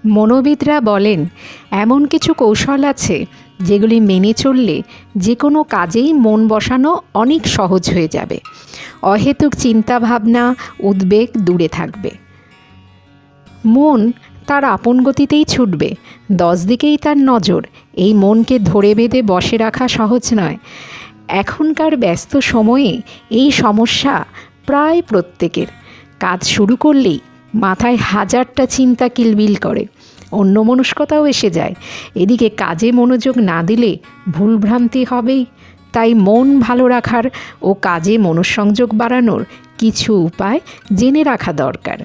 মনোবিদরা বলেন এমন কিছু কৌশল আছে যেগুলি মেনে চললে যে কোনো কাজেই মন বসানো অনেক সহজ হয়ে যাবে। অহেতুক চিন্তাভাবনা, উদ্বেগ দূরে থাকবে। মন তার আপন গতিতেই ছুটবে, 10 দিকেই তার নজর। এই মনকে ধরে বেঁধে বসে রাখা সহজ নয়। এখনকার ব্যস্ত সময়ে এই সমস্যা প্রায় প্রত্যেকের। কাজ শুরু করলেই মাথায় হাজারটা চিন্তা কিলবিল করে, অন্যমনস্কতাও এসে যায়। এদিকে কাজে মনোযোগ না দিলে ভুলভ্রান্তি হবেই। তাই মন ভালো রাখার ও কাজে মনোসংযোগ বাড়ানোর কিছু উপায় জেনে রাখা দরকার।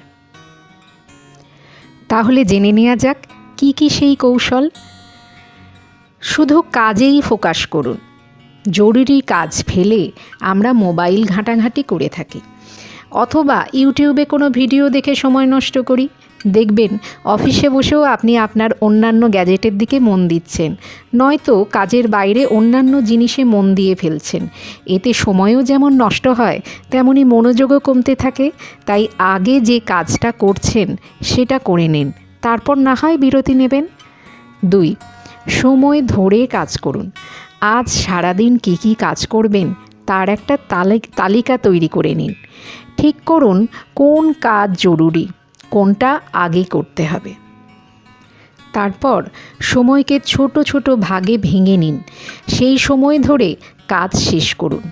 তাহলে জেনে নেওয়া যাক কি কি সেই কৌশল। শুধু কাজেই ফোকাস করুন। জরুরি কাজ ফেলে আমরা মোবাইল ঘাঁটাঘাঁটি করে থাকি, অথবা ইউটিউবে কোনো ভিডিও দেখে সময় নষ্ট করি। দেখবেন অফিসে বসেও আপনি আপনার অন্যান্য গ্যাজেটের দিকে মন দিচ্ছেন, নয়তো কাজের বাইরে অন্যান্য জিনিসে মন দিয়ে ফেলছেন। এতে সময়ও যেমন নষ্ট হয়, তেমনি মনোযোগও কমতে থাকে। তাই আগে যে কাজটা করছেন সেটা করে নিন, তারপর না হয় বিরতি নেবেন। 2. সময় ধরে কাজ করুন। আজ সারাদিন কী কী কাজ করবেন তার একটা তালিকা তৈরি করে নিন। ঠিক করুন কোন কাজ জরুরি, কোনটা আগে করতে হবে। তারপর সময়কে ছোট ছোট ভাগে ভেঙে নিন। সেই সময় ধরে কাজ শেষ করুন।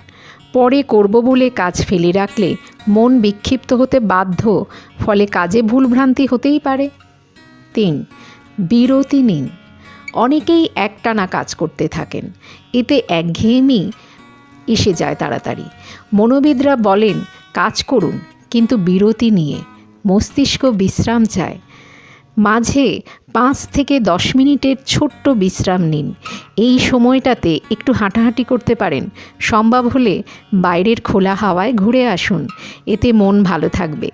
পরে করব বলে কাজ ফেলে রাখলে মন বিক্ষিপ্ত হতে বাধ্য, ফলে কাজে ভুলভ্রান্তি হতেই পারে। 3. বিরতি নিন। অনেকেই একটানা কাজ করতে থাকেন, এতে একঘেয়েমি এসে যায় তাড়াতাড়ি। মনোবিদরা বলেন কাজ করুন, কিন্তু বিরতি নিয়ে। মস্তিষ্ক বিশ্রাম চায়। মাঝে 5 থেকে 10 মিনিটের ছোট্ট বিশ্রাম নিন। এই সময়টাতে একটু হাঁটাহাঁটি করতে পারেন। সম্ভব হলে বাইরের খোলা হাওয়ায় ঘুরে আসুন, এতে মন ভালো থাকবে।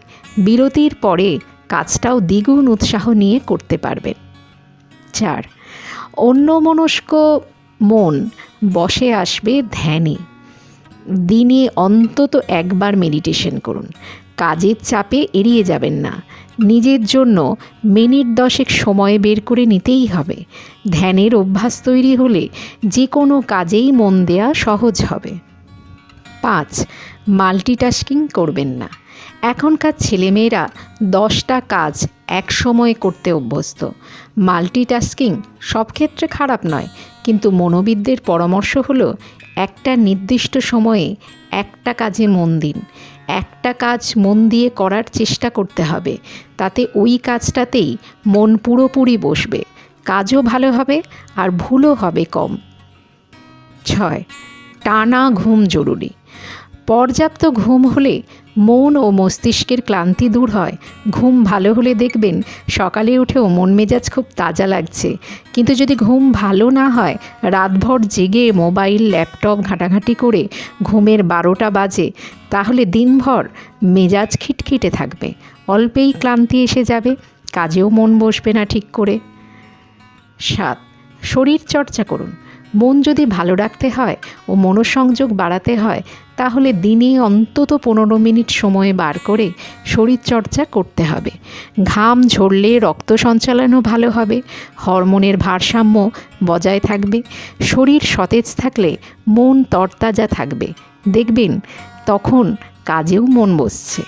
বিরতির পরে কাজটাও দ্বিগুণ উৎসাহ নিয়ে করতে পারবেন। 4. অন্যমনস্ক মন বসে আসবে ধ্যানে। দিনে অন্তত একবার মেডিটেশন করুন। কাজের চাপে এড়িয়ে যাবেন না। নিজের জন্য মিনিট 10 সময় বের করে নিতেই হবে। ধ্যানের অভ্যাস তৈরি হলে যে কোনো কাজেই মন দেয়া সহজ হবে। 5. মাল্টিটাস্কিং করবেন না। এখনকার ছেলেমেয়েরা 10টা কাজ এক সময়ে করতে অভ্যস্ত। মাল্টিটাস্কিং সব ক্ষেত্রে খারাপ নয়, কিন্তু মনোবিদদের পরামর্শ হলো একটা নির্দিষ্ট সময়ে একটা কাজে মন দিন। একটা কাজ মন দিয়ে করার চেষ্টা করতে হবে, তাতে ওই কাজটাতেই মন পুরোপুরি বসবে। কাজও ভালো হবে আর ভুলও হবে কম। 6. টানা ঘুম জরুরি। পর্যাপ্ত ঘুম হলে মন ও মস্তিষ্কের ক্লান্তি দূর হয়। ঘুম ভালো হলে দেখবেন সকালে উঠেও মন মেজাজ খুব তাজা লাগছে। কিন্তু যদি ঘুম ভালো না হয়, রাতভর জেগে মোবাইল ল্যাপটপ ঘাঁটাঘাঁটি করে ঘুমের 12টা বাজে, তাহলে দিনভর মেজাজ খিটখিটে থাকবে, অল্পেই ক্লান্তি এসে যাবে, কাজেও মন বসবে না ঠিক করে। 7. শরীর চর্চা করুন। মন যদি ভালো রাখতে হয় ও মনোসংযোগ বাড়াতে হয়, তাহলে দিনে অন্তত 15 মিনিট সময় বার করে শরীরচর্চা করতে হবে। ঘাম ঝরলে রক্ত সঞ্চালনও ভালো হবে, হরমোনের ভারসাম্য বজায় থাকবে। শরীর সতেজ থাকলে মন তরতাজা থাকবে, দেখবেন তখন কাজেও মন বসছে।